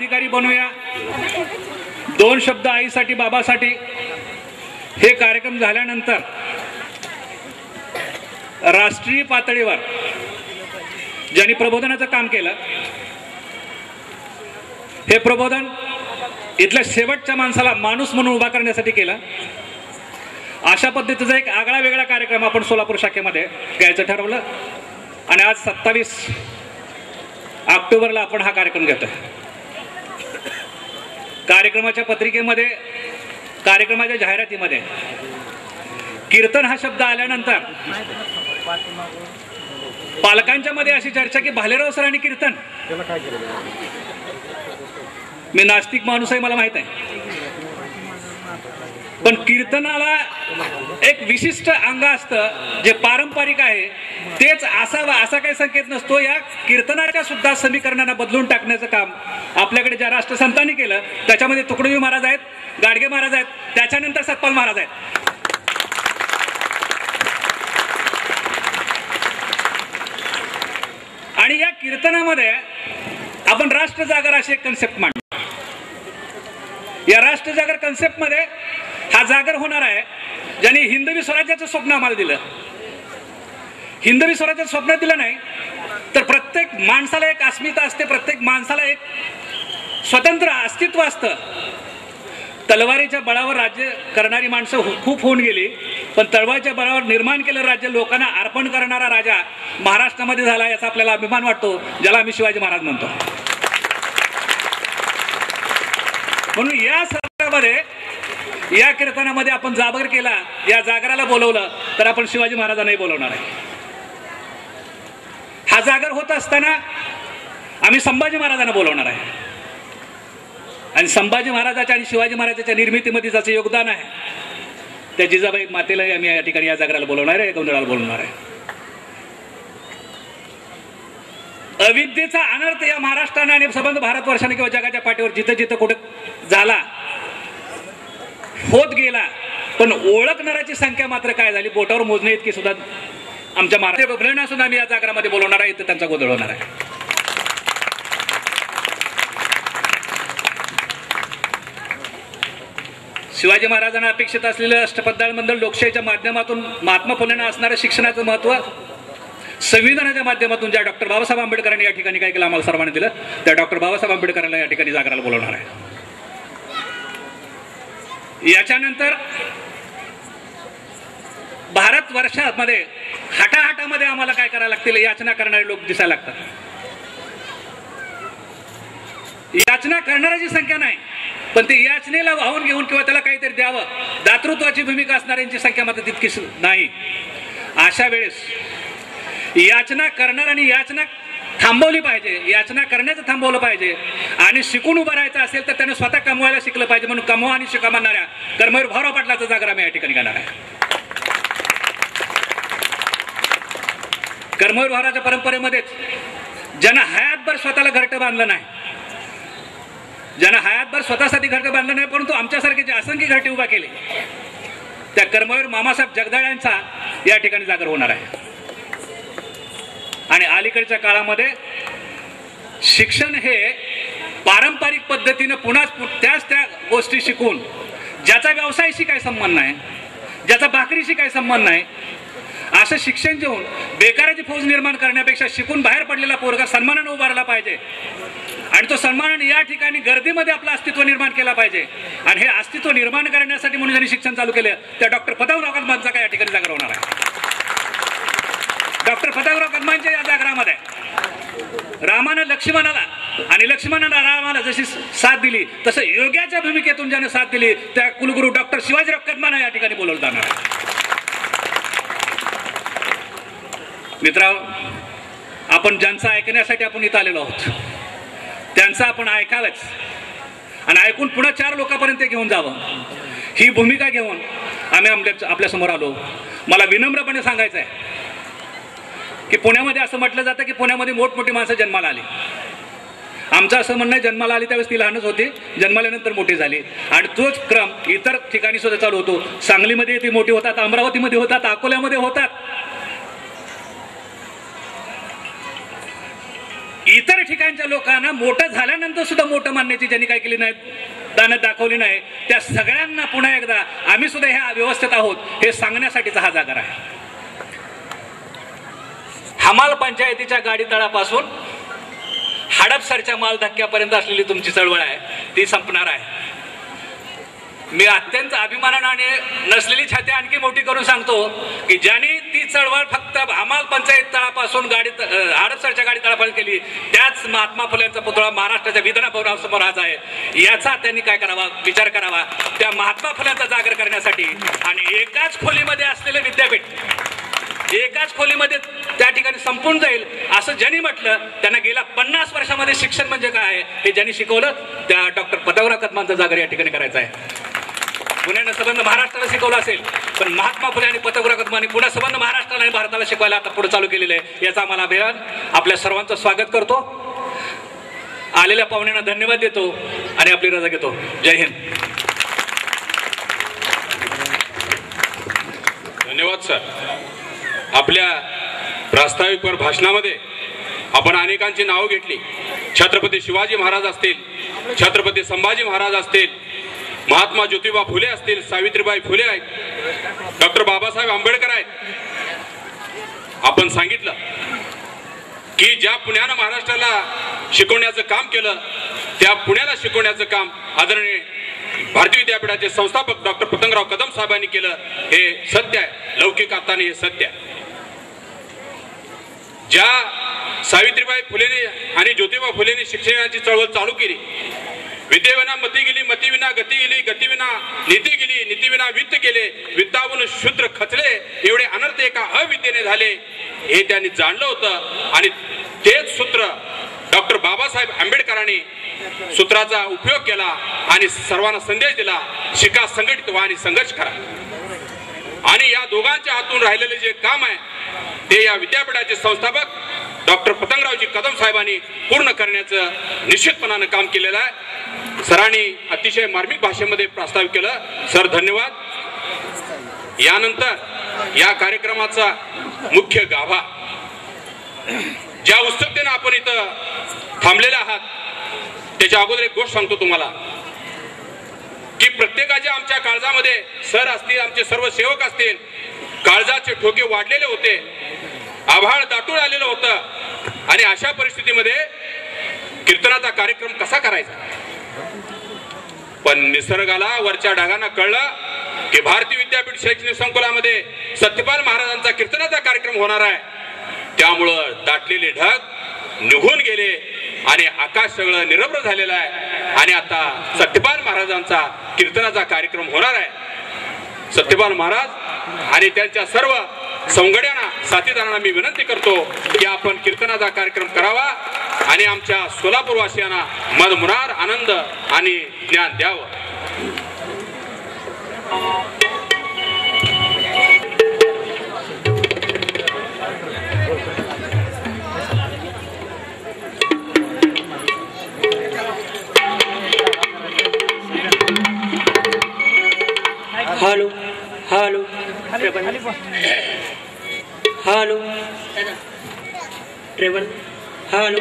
अधिकारी बनूया, 2 शब्द आईसाठी बाबासाठी हे कार्यक्रम झाल्यानंतर राष्ट्रीय पातळीवर ज्यांनी प्रबोधनाचं काम केलं, हे प्रबोधन इथल्या शेवटच्या माणसाला माणूस म्हणून उभा करण्यासाठी केलं. अशा पद्धतीचा एक आगळा वेगळा कार्यक्रम आपण सोलापूर शाखेमध्ये घ्यायचं ठरवलं आणि आज 27 ऑक्टोबरला आपण हा कार्यक्रम घेतोय. कार्यक्रमाच्या पत्रिकेमध्ये, कार्यक्रमाच्या जाहिरातीमध्ये कीर्तन हा शब्द आल्यानंतर पालकांच्या मध्ये अशी चर्चा की भालेराव सर आणि कीर्तन. मी नास्तिक माणूस आहे, मला माहित आहे, पण कीर्तनाला एक विशिष्ट अंग असतं जे पारंपरिक आहे, तेच असावा असा काही संकेत नसतो. या कीर्तनाच्या सुद्धा समीकरणांना बदलून टाकण्याचं काम आपल्याकडे ज्या राष्ट्रसंतांनी केलं, त्याच्यामध्ये तुकडोजी महाराज आहेत, गाडगे महाराज आहेत, त्याच्यानंतर सतपाल महाराज आहेत. आणि या कीर्तनामध्ये आपण राष्ट्रजागर अशी एक कन्सेप्ट मांडतो. या राष्ट्रजागर कन्सेप्ट मध्ये हा जागर होणार आहे ज्यांनी हिंदवी स्वराज्याचं स्वप्न आम्हाला दिलं. हिंदवी स्वराज्याचं स्वप्न दिलं नाही तर प्रत्येक माणसाला एक अस्मिता असते, प्रत्येक माणसाला एक स्वतंत्र अस्तित्व असतं. तलवारीच्या बळावर राज्य करणारी माणसं खूप होऊन गेली, पण तलवारीच्या बळावर निर्माण केलेलं राज्य लोकांना अर्पण करणारा राजा महाराष्ट्रामध्ये झाला, याचा आपल्याला अभिमान वाटतो, ज्याला आम्ही शिवाजी महाराज म्हणतो. म्हणून या सत्रामध्ये, या कीर्तनामध्ये आपण जागर केला, या जागराला बोलवलं तर आपण शिवाजी महाराजांनाही बोलवणार आहे. हा जागर होत असताना आम्ही संभाजी महाराजांना बोलवणार आहे आणि संभाजी महाराजाच्या आणि शिवाजी महाराजांच्या निर्मितीमध्ये ज्याचं योगदान आहे त्या जिजाबाई मातेलाही आम्ही या ठिकाणी या जागराला बोलवणार आहे, गोंधळाला बोलवणार आहे. अविद्येचा अनर्थ या महाराष्ट्राने आणि संबंध भारतवर्षाने किंवा जगाच्या पाठीवर जिथं जिथं कुठे झाला, होत गेला, पण ओळखणाऱ्याची संख्या मात्र काय झाली, बोटावर मोजणे इतकी सुद्धा आमच्या महाराष्ट्र सुद्धा आम्ही या जागरामध्ये बोलवणार आहे, इथं त्यांचा गोंधळ होणार आहे. शिवाजी महाराजांना अपेक्षित असलेलं अष्टपद्याळ मंडळ लोकशाहीच्या माध्यमातून महात्मा फुलेंना असणारं शिक्षणाचं महत्व संविधानाच्या माध्यमातून ज्या डॉक्टर बाबासाहेब आंबेडकरांनी या ठिकाणी काय केलं आम्हाला सर्वांनी दिलं, त्या डॉक्टर बाबासाहेब आंबेडकरांना या ठिकाणी जागराला बोलवणार आहे. याच्यानंतर भारत वर्षामध्ये हटाहटामध्ये आम्हाला काय करायला लागतील, याचना करणारे लोक दिसायला लागतात. याचना करणाऱ्याची संख्या नाही, पण ते याचनेला वाहून घेऊन किंवा त्याला काहीतरी द्यावं, दातृत्वाची भूमिका असणाऱ्यांची संख्या मात्र तितकीच नाही. अशा वेळेस याचना करणाऱ्यांनी याचना थांबवली पाहिजे, याचना करण्याचं थांबवलं पाहिजे आणि शिकून उभं राहायचं असेल तर त्याने स्वतः कमवायला शिकलं पाहिजे. म्हणून कमवा आणि शिका म्हणणाऱ्या कर्मवीर भाऊराव पाटलाचा जागर आम्ही या ठिकाणी घेणार आहे. कर्मवीर भाऊरावच्या परंपरेमध्येच ज्यांना हयातभर स्वतःला घरटं बांधलं नाही, ज्यांना हयातभर स्वतःसाठी घरटं बांधलं नाही, परंतु आमच्यासारखे जे असंख्य घरटे उभा केले, त्या कर्मवीर मामासाहेब जगदाळे यांचा या ठिकाणी जागर होणार आहे. आणि अलीकडच्या काळामध्ये शिक्षण हे पारंपरिक पद्धतीने पुन्हा त्याच त्या गोष्टी शिकून ज्याचा व्यवसायाशी काही संबंध नाही, ज्याचा भाकरीशी काही संबंध नाही, असं शिक्षण घेऊन बेकाराची फौज निर्माण करण्यापेक्षा शिकून बाहेर पडलेला पोरगा सन्मानाने उभारला पाहिजे आणि तो सन्मानाने या ठिकाणी गर्दीमध्ये आपलं अस्तित्व निर्माण केला पाहिजे. आणि हे अस्तित्व निर्माण करण्यासाठी म्हणून ज्यांनी शिक्षण चालू केलं त्या डॉक्टर पतावराव कदमांचा काय या ठिकाणी जागर होणार आहे. डॉक्टर पतावराव कदमांच्या या जागरामध्ये रामानं लक्ष्मणाला आणि लक्ष्मणानं रामाला जशी साथ दिली, तसं योग्याच्या भूमिकेतून ज्याने साथ दिली त्या कुलगुरू डॉक्टर शिवाजीराव कदमांना या ठिकाणी बोलवलं जाणार आहे. मित्रांनो, आपण ज्यांचं ऐकण्यासाठी आपण इथं आलेलो आहोत त्यांचं आपण ऐकावंच आणि ऐकून पुन्हा 4 लोकांपर्यंत घेऊन जावं, ही भूमिका घेऊन आम्ही आपल्या समोर आलो. मला विनम्रपणे सांगायचं आहे की पुण्यामध्ये असं म्हटलं जातं की पुण्यामध्ये मोठमोठी माणसं जन्माला आली. आमचं असं म्हणणं, जन्माला आली त्यावेळेस ती लहानच होती, जन्माल्यानंतर मोठी झाली. आणि तोच क्रम इतर ठिकाणी सुद्धा चालू होतो. सांगलीमध्ये ती मोठी होतात, अमरावतीमध्ये होतात, अकोल्यामध्ये होतात. इतर ठिकाणच्या लोकांना मोठं झाल्यानंतर सुद्धा मोठं मानण्याची ज्यांनी काय केली नाही, दानत दाखवली नाही, त्या सगळ्यांना पुन्हा एकदा आम्ही सुद्धा ह्या व्यवस्थेत आहोत हे सांगण्यासाठीचा हा जागर आहे. हमाल पंचायतीच्या गाडी तळापासून हडपसरच्या माल धक्क्यापर्यंत असलेली तुमची चळवळ आहे ती संपणार आहे. मी अत्यंत अभिमानाने आणि नसलेली छाती आणखी मोठी करून सांगतो की ज्यांनी ती चळवळ फक्त हमाल पंचायत तळापासून हडपसरच्या गाडी तळापर्यंत केली त्याच महात्मा फुलेंचा पुतळा महाराष्ट्राच्या विधानभवनासमोर आज आहे. याचा त्यांनी काय करावा, विचार करावा. त्या महात्मा फुलेंचा जागर करण्यासाठी आणि एकाच खोलीमध्ये असलेले विद्यापीठ एकाच खोलीमध्ये त्या ठिकाणी संपून जाईल असं ज्यांनी म्हटलं त्यांना गेल्या 50 वर्षामध्ये शिक्षण म्हणजे काय आहे हे ज्यांनी शिकवलं त्या डॉक्टर पतंगराव कदमांचा जागर या ठिकाणी करायचा आहे. पुण्यानं संबंध महाराष्ट्राला शिकवला असेल पण महात्मा फुले आणि पतंगराव कदमांनी पुन्हा संबंध महाराष्ट्राला आणि भारताला शिकवायला आता पुढे चालू केलेलं आहे. याचा आम्हाला अभिमान. आपल्या सर्वांचं स्वागत करतो. आलेल्या पाहुण्यांना धन्यवाद देतो आणि आपली रजा घेतो. जय हिंद. धन्यवाद सर. आपल्या प्रास्ताविक भाषणामध्ये आपण अनेकांची नावं घेतली. छत्रपती शिवाजी महाराज असतील, छत्रपती संभाजी महाराज असतील, महात्मा ज्योतिबा फुले असतील, सावित्रीबाई फुले आहेत, डॉक्टर बाबासाहेब आंबेडकर आहेत. आपण सांगितलं की ज्या पुण्यानं महाराष्ट्राला शिकवण्याचं काम केलं त्या पुण्याला शिकवण्याचं काम आदरणीय भारतीय विद्यापीठाचे संस्थापक डॉक्टर पतंगराव कदम साहेबांनी केलं. हे सत्य आहे. लौकिक अर्थाने हे सत्य आहे. ज्या सावित्रीबाई फुलेने आणि ज्योतिबा फुलेने शिक्षणाची चळवळ चालू केली, विद्येविना मती गेली, मतीविना गती गेली, गतीविना नीती गेली, नीतीविना वित्त गेले, वित्तावून शूद्र खचले, एवढे अनर्थ एका अविद्येने झाले हे त्यांनी जाणलं होतं. आणि तेच सूत्र डॉक्टर बाबासाहेब आंबेडकरांनी सूत्राचा उपयोग केला आणि सर्वांना संदेश दिला, शिका, संघटित व्हा आणि संघर्ष करा. आणि या दोघांच्या हातून राहिलेले जे काम आहे ते या विद्यापीठाचे संस्थापक डॉक्टर पतंगरावजी कदम साहेबांनी पूर्ण करण्याचं निश्चितपणानं काम केलेलं आहे. सरांनी अतिशय मार्मिक भाषेमध्ये प्रस्ताव केलं. सर धन्यवाद. यानंतर या कार्यक्रमाचा मुख्य गाभा ज्या उत्सुकतेने आपण इथं थांबलेले आहात त्याच्या अगोदर एक गोष्ट सांगतो तुम्हाला की प्रत्येकाच्या आमच्या काळजामध्ये सर असतील, आमचे सर्व सेवक असतील, काळजाचे ठोके वाढलेले होते, आभाळ दाटून आलेलं होतं. आणि अशा परिस्थितीमध्ये कीर्तनाचा कार्यक्रम कसा करायचा. पण निसर्गाला वरच्या ढगांना कळलं की भारतीय विद्यापीठ शैक्षणिक संकुलामध्ये सत्यपाल महाराजांचा कीर्तनाचा कार्यक्रम होणार आहे. त्यामुळं दाटलेले ढग निघून गेले आणि आकाश सगळं निरभ्र झालेलं आहे. आणि आता सत्यपाल महाराजांचा कीर्तनाचा कार्यक्रम होणार आहे. सत्यपाल महाराज आणि त्यांच्या सर्व संगड्यांना, साथीदारांना मी विनंती करतो की आपण कीर्तनाचा कार्यक्रम करावा आणि आमच्या सोलापूरवासियांना मनमुरार आनंद आणि ज्ञान द्यावं. Hello hello hello travel hello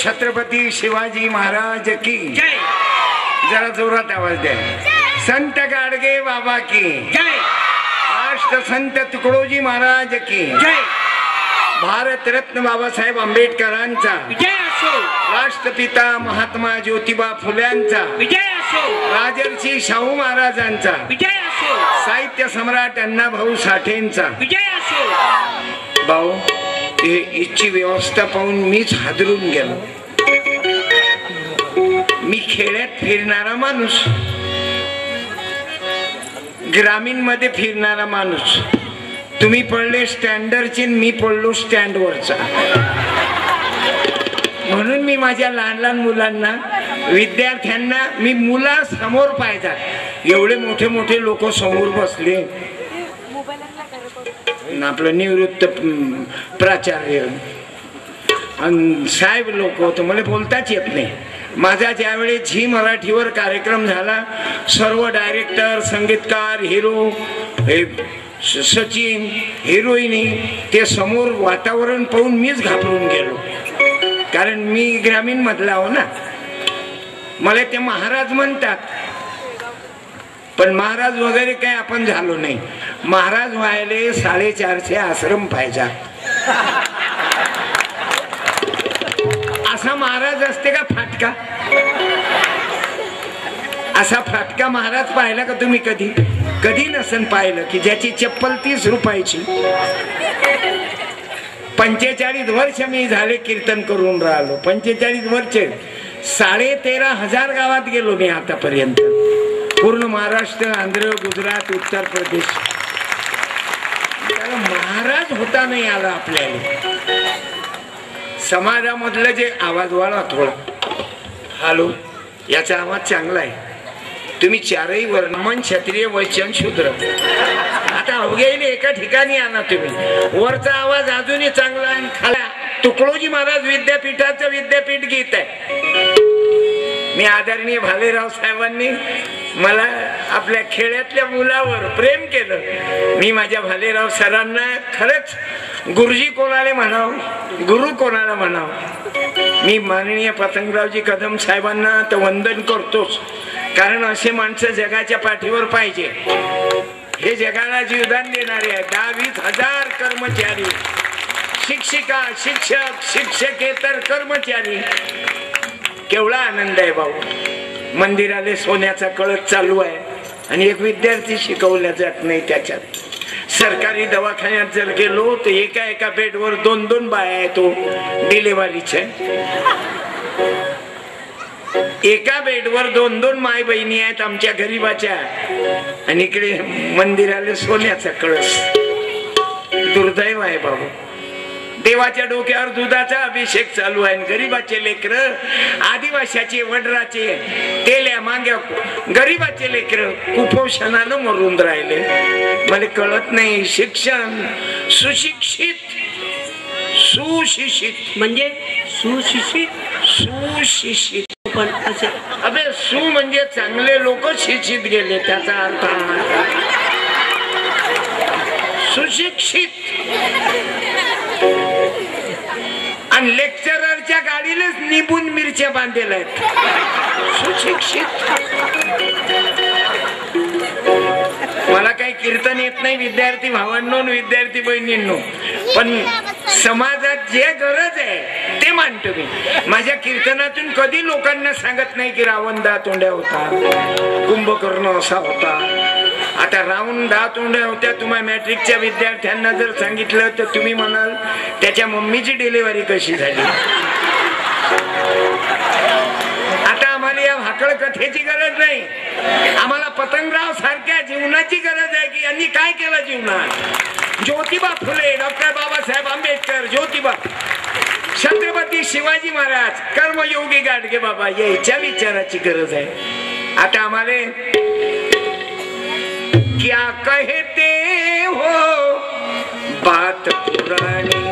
Chhatrapati Shivaji Maharaj की जय जरा जोरात आवाज द्या. संत गाडगे बाबा की जय राष्ट्रसंत तुकडोजी महाराज की जय भारतरत्न बाबासाहेब आंबेडकरांचा विजय असो राष्ट्रपिता महात्मा ज्योतिबा फुल्यांचा विजय असो राजर्षी शाहू महाराजांचा विजय असो साहित्य सम्राट अण्णाभाऊ साठेंचा विजय असो. भाऊ हिची व्यवस्था पाहून मीच हादरून गेलो. मी खेड्यात फिरणारा माणूस, ग्रामीण मध्ये फिरणारा माणूस. तुम्ही पडले स्टँडरचे, मी पडलो स्टँडवरचा. म्हणून मी माझ्या लहान लहान मुलांना, विद्यार्थ्यांना मी मुलासमोर पाहिजे. एवढे मोठे मोठे लोक समोर बसले, आपलं निवृत्त प्राचार्य आणि साहेब लोक होते, मला बोलताच येत नाही. माझा ज्यावेळी झी मराठीवर कार्यक्रम झाला, सर्व डायरेक्टर, संगीतकार, हिरो, सचिन, हिरोईनी ते समोर वातावरण पाहून मीच घाबरून गेलो. कारण मी ग्रामीण मधला हो ना. मला ते महाराज म्हणतात, पण महाराज वगैरे काय आपण झालो नाही. महाराज व्हायले 450 आश्रम पाहिजे. असा महाराज असते का फाटका? असा फाटका महाराज पाहिला का तुम्ही कधी? कधी नसन पाहिलं की ज्याची चप्पल 30 रुपयाची. 45 वर्ष मी झाले कीर्तन करून राहिलो. 45 वर्ष, 13,500 गावात गेलो मी आतापर्यंत. पूर्ण महाराष्ट्र, आंध्र, गुजरात, उत्तर प्रदेश. त्याला महाराज होता नाही आला आपल्याला. समाजामधलं जे आवाज वाढवा थोडा. हॅलो, याचा आवाज चांगला आहे. तुम्ही चारही वर्ण, क्षत्रिय, वैश्य, शूद्र, आता अवघ्याने एका ठिकाणी आणा तुम्ही. वरचा आवाज अजूनही चांगला आहे. खाला तुकडोजी महाराज विद्यापीठाचं विद्यापीठ गीत आहे. मी आदरणीय भालेराव साहेबांनी मला आपल्या खेड्यातल्या मुलावर प्रेम केलं. मी माझ्या भालेराव सरांना खरंच गुरुजी कोणाला म्हणाव, गुरु कोणाला म्हणाव. मी माननीय पतंगरावजी कदम साहेबांना तर वंदन करतोच. कारण असे माणसं जगाच्या पाठीवर पाहिजे. हे जगाला जीवदान देणारे आहेत. 10-20 कर्मचारी, शिक्षिका, शिक्षक, शिक्षकेतर कर्मचारी. केवढा आनंद आहे भाऊ. मंदिराले सोन्याचा कळस चालू आहे आणि एक विद्यार्थी शिकवल्या जात नाही त्याच्यात. सरकारी दवाखान्यात जर गेलो तर एका बेडवर 2-2 बाया आहेत. तो डिलेव्हरीच्या एका बेडवर 2-2 माय बहिणी आहेत आमच्या गरीबाच्या. आणि इकडे मंदिराले सोन्याचा कळस. दुर्दैव आहे बाबू. देवाच्या डोक्यावर दुधाचा अभिषेक चालू आहे. गरीबाचे लेकर, आदिवाशाचे, वडराचे, तेल्या माग्या गरीबाचे लेकर कुपोषणानं मरून राहिले. मला कळत नाही. शिक्षण, सुशिक्षित, सुशिक्षित म्हणजे सुशिक्षित, सुशिक्षित. पण असे अबे सु म्हणजे चांगले लोक शिक्षित गेले, त्याचा अर्थ सुशिक्षित. आणि लेक्चररच्या गाडीलाच निबून मिरच्या बांधलेल्या आहेत. सुशिक्षित. मला काही कीर्तन येत नाही विद्यार्थी भावांनो, विद्यार्थी बहिणींनो, पण समाजात जे गरज आहे ते मानतो मी. माझ्या कीर्तनातून कधी लोकांना सांगत नाही की रावण 10 तोंड्या होता, कुंभकर्ण असा होता. आता रावण 10 तोंड्या होत्या तुम्हाला मॅट्रिकच्या विद्यार्थ्यांना जर सांगितलं तर तुम्ही म्हणाल त्याच्या मम्मीची डिलिव्हरी कशी झाली. आता आम्हाला या भाकड कथेची गरज नाही. आम्हाला पतंगराव सारख्या जीवनाची गरज आहे की यांनी काय केलं जीवनात. ज्योतिबा फुले, डॉक्टर बाबासाहेब आंबेडकर, ज्योतिबा, छत्रपती शिवाजी महाराज, कर्मयोगी गाडगे बाबा, याच्या विचाराची गरज आहे. आता आम्हाला क्या कहते हो बात पुरानी,